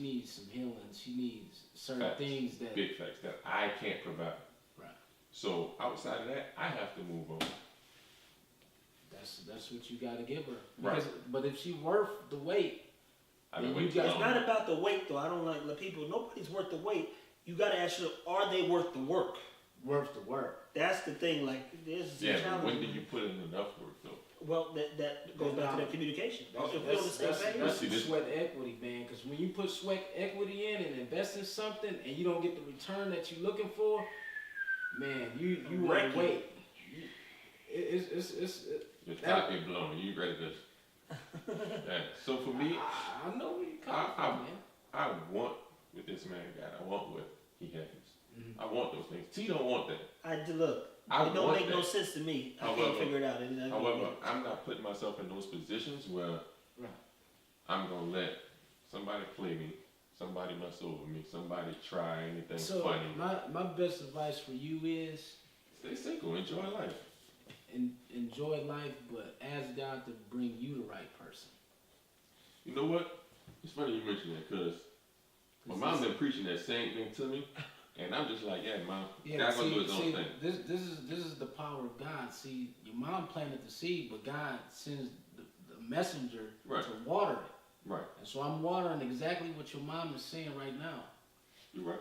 needs some healing. She needs certain Facts. things that big facts that I can't provide. Right. So outside of that, I have to move on. that's what you gotta give her. Right. Because, but if she worth the wait, I've been You waiting. guys- It's not about the weight, though. I don't like let people. Nobody's worth the weight. You gotta ask them, are they worth the work? worth the work. That's the thing. Like, there's Yeah, a but challenge. when do you put in enough work though? Well, that goes back to that communication. If we're on the same page, That's See, this- sweat equity, man. Because when you put sweat equity in and invest in something, and you don't get the return that you're looking for, man, you Wreck want to it. wait. It's Your top is blown. You ready to? Yeah. So for me, I know where you come from, man. I want what this man got. I want what he has. Mhm. I want those things. T don't want that. look. I It don't want make that. no sense to me. I However- can't figure it out. However, I'm not putting myself in those positions where Right. I'm gonna let somebody play me, somebody mess over me, somebody try anything So funny. my best advice for you is Stay single, enjoy life. enjoy life, but ask God to bring you the right person. You know what? It's funny you mention that because my mom's been preaching that same thing to me, and I'm just like, yeah, mom, God's gonna do his own thing. This is the power of God. See, your mom planted the seed, but God sends the messenger Right. to water it. Right. And so I'm watering exactly what your mom is saying right now. You're right.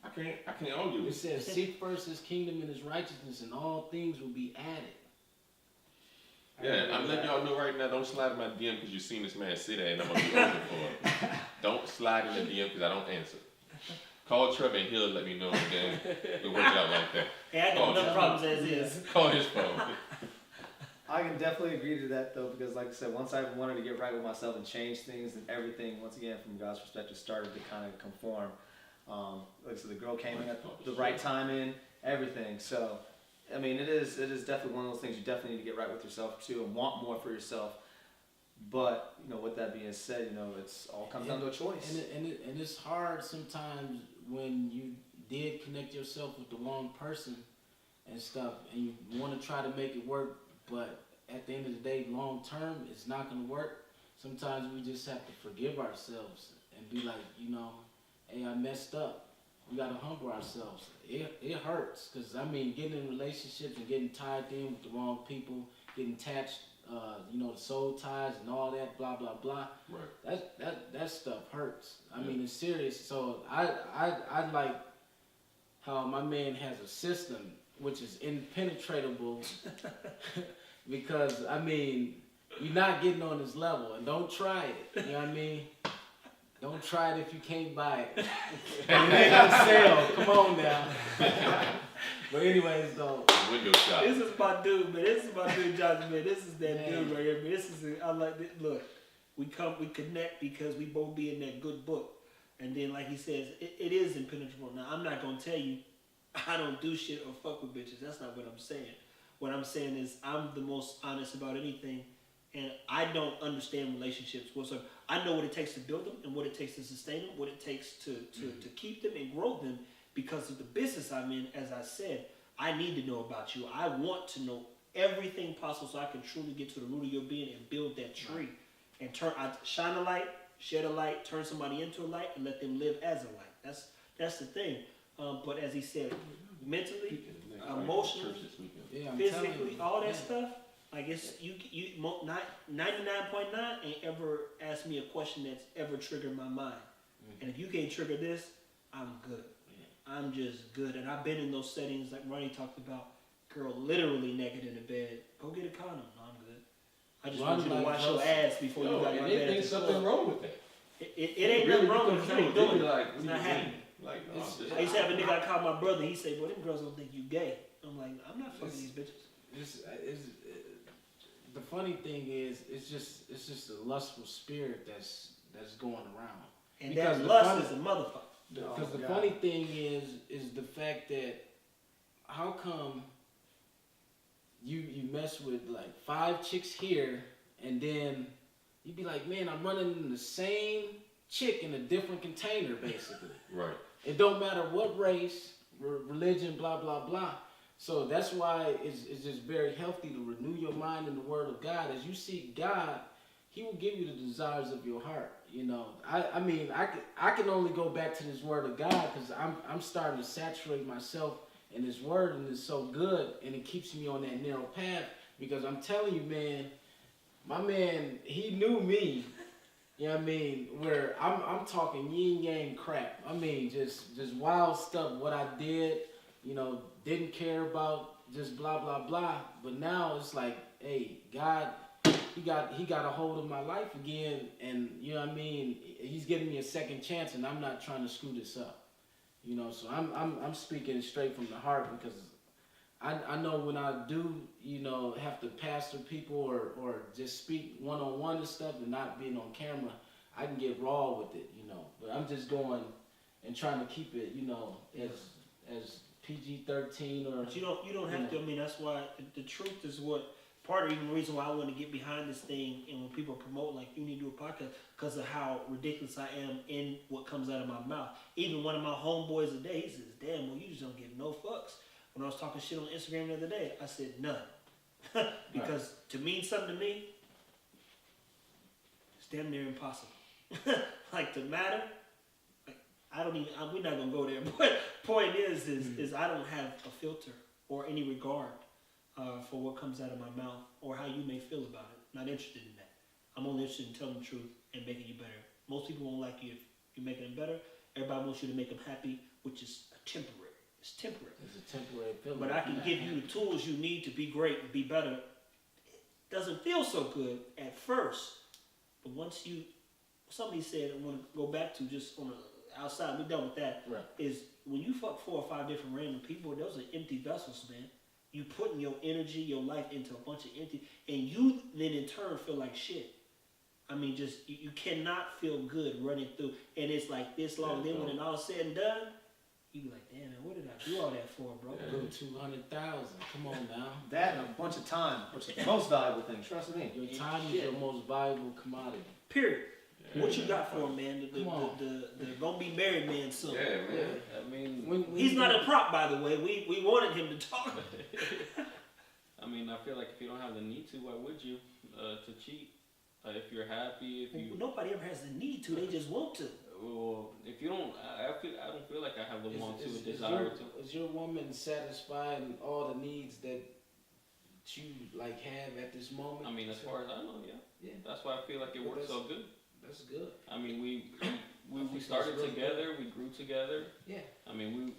I can't argue. It says, "Seek first His kingdom and His righteousness, and all things will be added." Yeah, I'm letting y'all know right now, don't slide in my DM because you've seen this man sit there and I'm going to be open for it. Don't slide in the DM because I don't answer. Call Trevor and he'll let me know and then we'll work it out like that. Hey, I got Oh, enough yeah. problems as is. Call his phone. I can definitely agree to that though, because like I said, once I wanted to get right with myself and change things, and everything, once again, from God's perspective, started to kind of conform. Like I said, the girl came in at the right time in, everything. So, I mean, it is definitely one of those things you definitely need to get right with yourself too, and want more for yourself. But, with that being said, it's all comes down to a choice. And it's hard sometimes when you did connect yourself with the wrong person and stuff, and you want to try to make it work, but at the end of the day, long term, it's not going to work. sometimes we just have to forgive ourselves and be like, you know, hey, I messed up. We gotta humble ourselves. It hurts, cause I mean, getting in relationships and getting tied in with the wrong people, getting attached, you know, the soul ties and all that, blah blah blah. Right. That stuff hurts. I mean, it's serious. So I like how my man has a system which is impenetrable, because I mean, you're not getting on his level, and don't try it. You know what I mean? Don't try it if you can't buy it. It ain't on sale. Come on now. But anyways, though. Window shop. This is my dude, man. This is my dude, Johnson, man. This is that dude right here, man. This is, I like this. Look, we connect because we both be in that good book. And then, like he says, it is impenetrable. Now, I'm not going to tell you I don't do shit or fuck with bitches. That's not what I'm saying. What I'm saying is I'm the most honest about anything. And I don't understand relationships whatsoever. I know what it takes to build them and what it takes to sustain them, what it takes to keep them and grow them because of the business I'm in. As I said, I need to know about you. I want to know everything possible so I can truly get to the root of your being and build that tree. And shine a light, shed a light, turn somebody into a light, and let them live as a light. That's the thing. But as he said, mentally, emotionally, physically, all that stuff. I guess you 99.9 ain't ever asked me a question that's ever triggered my mind. And if you can't trigger this, I'm good. I'm just good. And I've been in those settings like Ronnie talked about. Girl, literally naked in the bed. Go get a condom. No, I'm good. I just want you to wash your ass before you got my bed. There's something wrong with that. It ain't nothing wrong with it. You ain't doing it. Like, it's not happening. Like, no, I used to have a nigga I called my brother. He said, "Well, them girls don't think you gay." I'm like, I'm not fucking these bitches. The funny thing is, it's just a lustful spirit that's going around. And because that lust is a motherfucker. Because the funny thing is the fact that how come you mess with like 5 chicks here, and then you be like, man, I'm running in the same chick in a different container, basically. Right. It don't matter what race, religion, blah blah blah. So that's why it's just very healthy to renew your mind in the Word of God. As you seek God, He will give you the desires of your heart. You know, I mean, I can only go back to this Word of God because I'm starting to saturate myself in this Word, and it's so good, and it keeps me on that narrow path. Because I'm telling you, man, my man, he knew me. You know what I mean? Where I'm talking yin yang crap. I mean, just wild stuff. What I did, you know, didn't care about, just blah blah blah. But now it's like, hey, God, he got a hold of my life again, and you know what I mean. He's giving me a second chance, and I'm not trying to screw this up. You know, so I'm speaking straight from the heart because I know when I do, you know, have to pastor people or just speak one-on-one and stuff and not being on camera, I can get raw with it, you know. But I'm just going and trying to keep it, you know, as PG-13 or... But you don't have to. I mean, that's why the truth is what... Part of even the reason why I want to get behind this thing, and when people promote, like, you need to do a podcast, because of how ridiculous I am in what comes out of my mouth. Even one of my homeboys today, he says, damn, well, you just don't give no fucks. When I was talking shit on Instagram the other day, I said none. Because to mean something to me, it's damn near impossible. Like, to matter, like, we're not going to go there. But point is I don't have a filter or any regard for what comes out of my mouth or how you may feel about it. Not interested in that. I'm only interested in telling the truth and making you better. Most people won't like you if you're making them better. Everybody wants you to make them happy, which is temporary. It's temporary. It's a temporary feeling. But I can give you the tools you need to be great and be better. It doesn't feel so good at first. But once somebody said, I want to go back to just on the outside, we're done with that, right. Is when you fuck 4 or 5 different random people, those are empty vessels, man. You putting your energy, your life into a bunch of empty, and you then in turn feel like shit. I mean, just, you cannot feel good running through, and it's like this long, then when it all said and done, you be like, damn, man, what did I do all that for, bro? Go 200,000. Come on now. That and a bunch of time, which is the most valuable thing. Trust me. Your time is your most valuable commodity. Period. What you got for him, man? The gonna be married man soon. Yeah, man. I mean, he's not a prop, by the way. We wanted him to talk. I mean, I feel like if you don't have the need to, why would you to cheat? If you're happy, if you Nobody ever has the need to. They just want to. well, if you don't, I don't feel like I have the want to, Is desire to. Is your woman satisfying all the needs that you like have at this moment? I mean, as far as I know, yeah. Yeah. That's why I feel like it But works so good. That's good. I mean, we think started that's really together, we grew together. Yeah. I mean,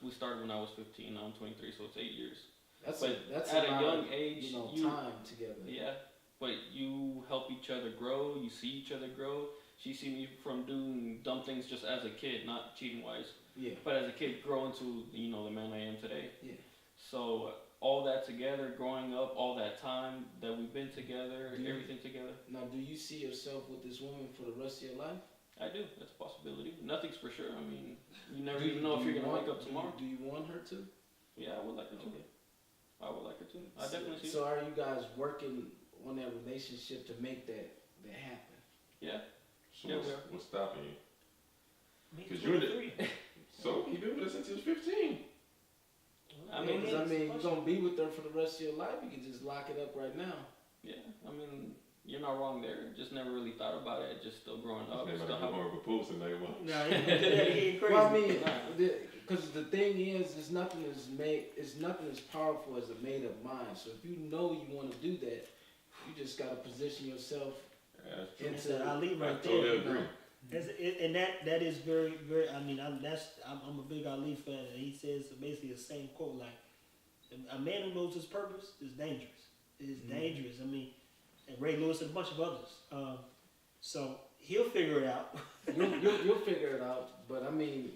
we started when I was 15. Now I'm 23, so it's 8 years. That's But that's at a a lot young of, age, you know, you- time together. Yeah, but you help each other grow. You see each other grow. She see me from doing dumb things just as a kid, not cheating wise, Yeah. but as a kid, grow into the man I am today. Yeah. So all that together, growing up, all that time that we've been together, Do you- everything together, Now, do you see yourself with this woman for the rest of your life? I do. That's a possibility. Nothing's for sure. I mean, you never Do even know if do you're gonna want- wake up tomorrow. Do you want her to? Yeah, I would like her to. Okay. I would like her to. I definitely see. So are you guys working on that relationship to make that happen? Yeah. So Yeah, what's, we are. what's stopping you? Me, 'Cause you're the- 23. So he been with us since he was 15. I mean, Because, I mean, you're gonna be with her for the rest of your life. You can just lock it up right now. Yeah. I mean, you're not wrong there. Just never really thought about it. Just still growing up. Never Still had have more proposal than they want. Nah, he ain't do that. He ain't crazy. Well, I mean, because the thing is nothing as powerful as a made up mind. So if you know you want to do that, you just gotta position yourself Yeah, that's true. That's that Ali I right totally there. agree. And that is very, very. I mean, I'm a big Ali fan, and he says basically the same quote: like, a man who knows his purpose is dangerous. It is dangerous. I mean, and Ray Lewis and a bunch of others. So he'll figure it out. you'll figure it out. But I mean,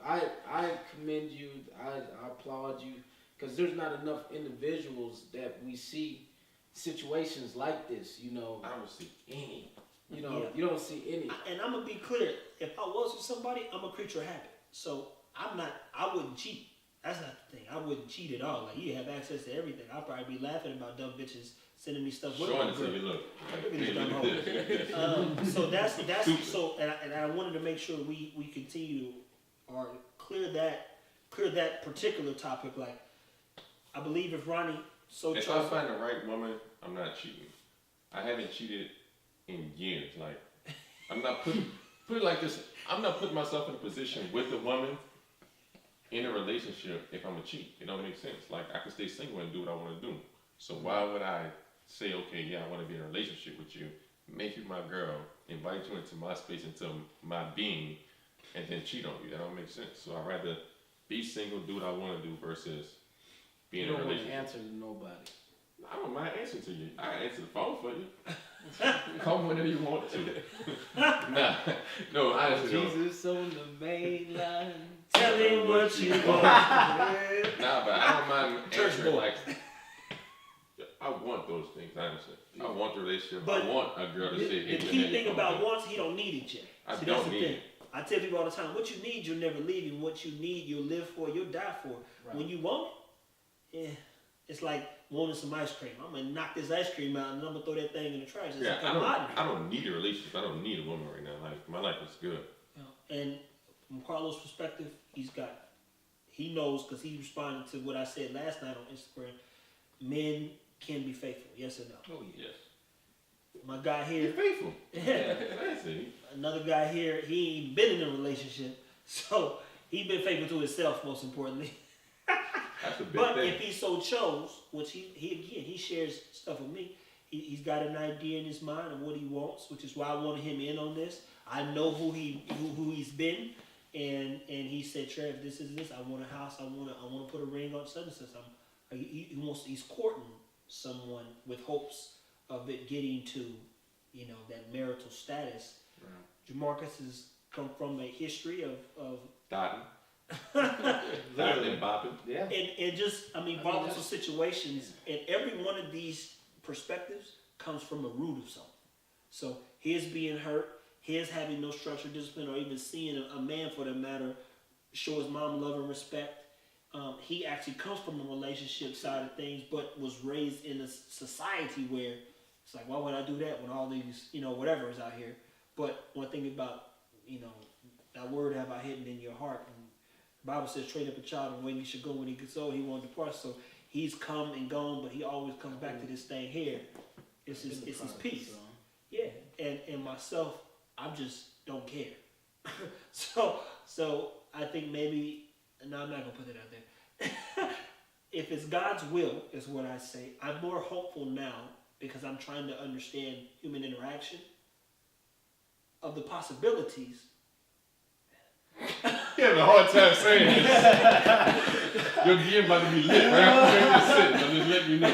I commend you. I applaud you because there's not enough individuals that we see situations like this. You know, I don't see any. you know, Yeah. you don't see any. And I'm gonna be clear: if I was with somebody, I'm a creature of habit. So I wouldn't cheat. That's not the thing. I wouldn't cheat at all. Like, you have access to everything. I'll probably be laughing about dumb bitches sending me stuff. Showing it to you, look. Look at Hey, this look dumb at hoe. this. So that's Stupid. so, and I wanted to make sure we continue or clear that particular topic. Like, I believe if Ronnie so If I chose, find the right woman, I'm not cheating. I haven't cheated in years. Like, I'm not put it like this. I'm not putting myself in a position with a woman in a relationship if I'm a cheat. It don't make sense. Like, I can stay single and do what I want to do. So why would I say, okay, yeah, I want to be in a relationship with you, make you my girl, invite you into my space, into my being, and then cheat on you? That don't make sense. So I'd rather be single, do what I want to do versus be You in a don't want to relationship. answer to nobody. I don't mind answering to you. I answer the phone for you. Call me whenever you want to. Nah, no, honestly, no. Jesus on the main line. tell him what you want. Nah, but I don't mind Church answering. boy. Like, I want those things, honestly. I want the relationship. But I want a girl to say, The hey, key man, thing you about come wants, he don't need it yet. I See, don't that's the need thing. it. I tell people all the time, what you need, you'll never leave, and what you need, you'll live for, you'll die for. Right. When you want it, it's like wanting some ice cream. I'm gonna knock this ice cream out, and I'm gonna throw that thing in the trash. It's Yeah, like, I'm out of I here. don't need a relationship. I don't need a woman right now. Like, my life is good. And from Carlos' perspective, he knows, because he responded to what I said last night on Instagram. Men can be faithful, yes or no? Oh yes. My guy Be here, faithful. That's it. another guy here, he ain't been in a relationship, so he been faithful to himself, most importantly. That's a big But thing. if he so chose, which he shares stuff with me, he's got an idea in his mind of what he wants, which is why I wanted him in on this. I know who he's been, and he said, Trev, this is this. I want a house. I want to put a ring on such and such. He's courting someone with hopes of it getting to, that marital status. Right. Jamarcus has come from a history of Dotting. Dotting and bopping. Yeah. And just, mean, volatile that's- situations, and every one of these perspectives comes from a root of something. So his being hurt, his having no structure, discipline, or even seeing a man, for that matter, show his mom love and respect. He actually comes from a relationship side of things, but was raised in a society where it's like, why would I do that when all these, whatever is out here? But one thing about, that word have I hidden in your heart. And the Bible says, train up a child in the way he should go when he gets old, he won't depart. So he's come and gone, but he always comes back to this thing here. It's his peace. and myself, I just don't care. so I think maybe, no, I'm not gonna put it out there. If it's God's will, is what I say. I'm more hopeful now because I'm trying to understand human interaction of the possibilities. You have a hard time saying this. Your DM about to be lit right after you just sit. I'm just letting you know.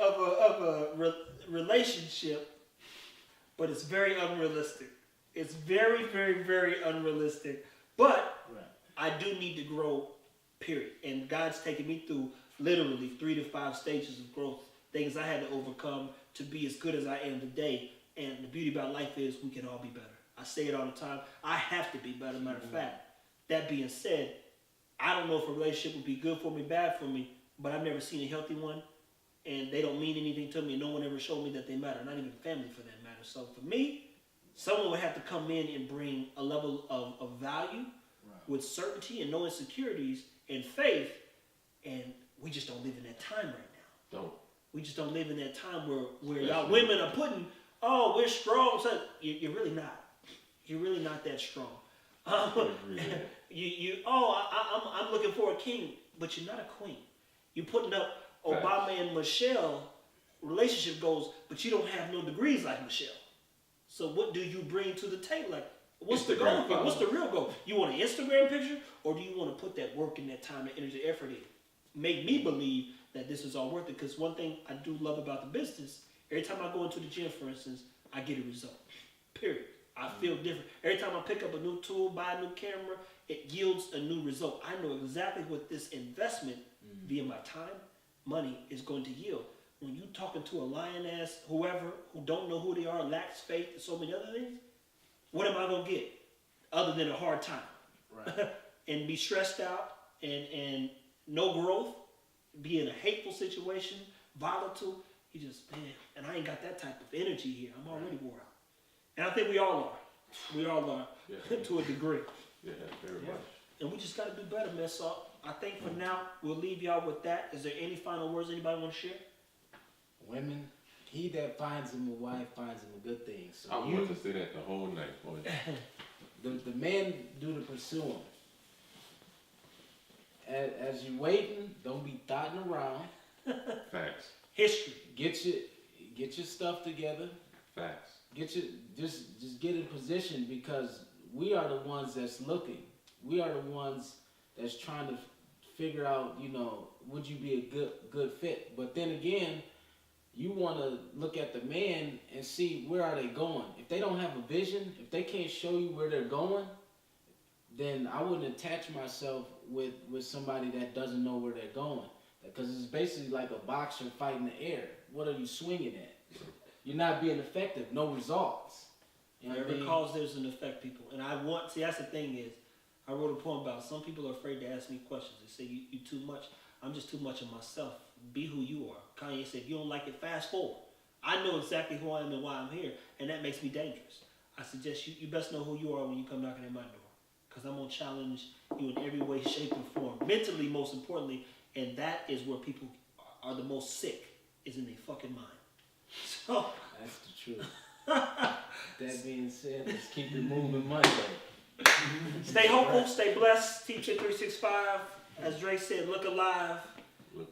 Of a relationship, but it's very unrealistic. It's very, very, very unrealistic. But I do need to grow, period. And God's taken me through literally 3 to 5 stages of growth, things I had to overcome to be as good as I am today. And the beauty about life is we can all be better. I say it all the time. I have to be better. Matter of fact, that being said, I don't know if a relationship would be good for me, bad for me, but I've never seen a healthy one, and they don't mean anything to me. No one ever showed me that they matter, not even family for that matter. So for me, someone would have to come in and bring a level of value with certainty and no insecurities and faith, and we just don't live in that time right now. We just don't live in that time where y'all women are putting, oh, we're strong. So you're really not. You're really not that strong. I'm looking for a king, but you're not a queen. You're putting up Obama and Michelle relationship goals, but you don't have no degrees like Michelle. So what do you bring to the table? Like, what's the goal here? What's the real goal? You want an Instagram picture, or do you want to put that work and that time and energy, effort in? Make me believe that this is all worth it. Because one thing I do love about the business, every time I go into the gym, for instance, I get a result. Period. I feel different. Every time I pick up a new tool, buy a new camera, it yields a new result. I know exactly what this investment via my time, money is going to yield. When you talking to a lioness, whoever, who don't know who they are, lacks faith, and so many other things, what am I going to get other than a hard time? Right. And be stressed out and no growth, be in a hateful situation, volatile. You just, man, and I ain't got that type of energy here. I'm already wore out. And I think we all are. We all are, to a degree. Yeah, very much. And we just got to do better, man. So I think for now, we'll leave y'all with that. Is there any final words anybody want to share? Women, he that finds him a wife finds him a good thing. So I want to say that the whole night, boy. The man do the pursuing. As you waiting, don't be dotting around. Facts. History. Get your stuff together. Facts. Just get in position, because we are the ones that's looking. We are the ones that's trying to figure out, would you be a good fit? But then again, you want to look at the man and see where are they going. If they don't have a vision, if they can't show you where they're going, then I wouldn't attach myself with somebody that doesn't know where they're going. Because it's basically like a boxer fighting the air. What are you swinging at? You're not being effective. No results. You know what I mean? Cause there's an effect, people. And that's the thing is, I wrote a poem about some people are afraid to ask me questions. They say, you too much. I'm just too much of myself. Be who you are. Kanye said, if you don't like it, fast forward. I know exactly who I am and why I'm here, and that makes me dangerous. I suggest you best know who you are when you come knocking at my door. Because I'm going to challenge you in every way, shape, and form. Mentally, most importantly, and that is where people are the most sick, is in their fucking mind. So that's the truth. That being said, let's keep it moving Monday. Stay hopeful, stay blessed. Teacher 365, as Dre said, look alive,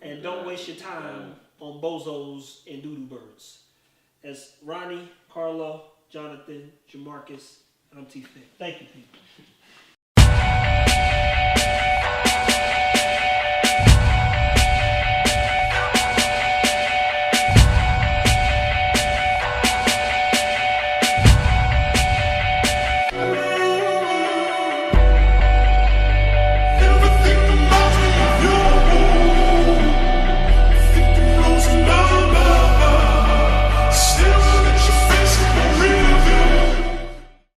and don't waste your time on bozos and doodoo birds. As Ronnie, Carlo, Jonathan, Jamarcus, I'm T-Fit. Thank you, people.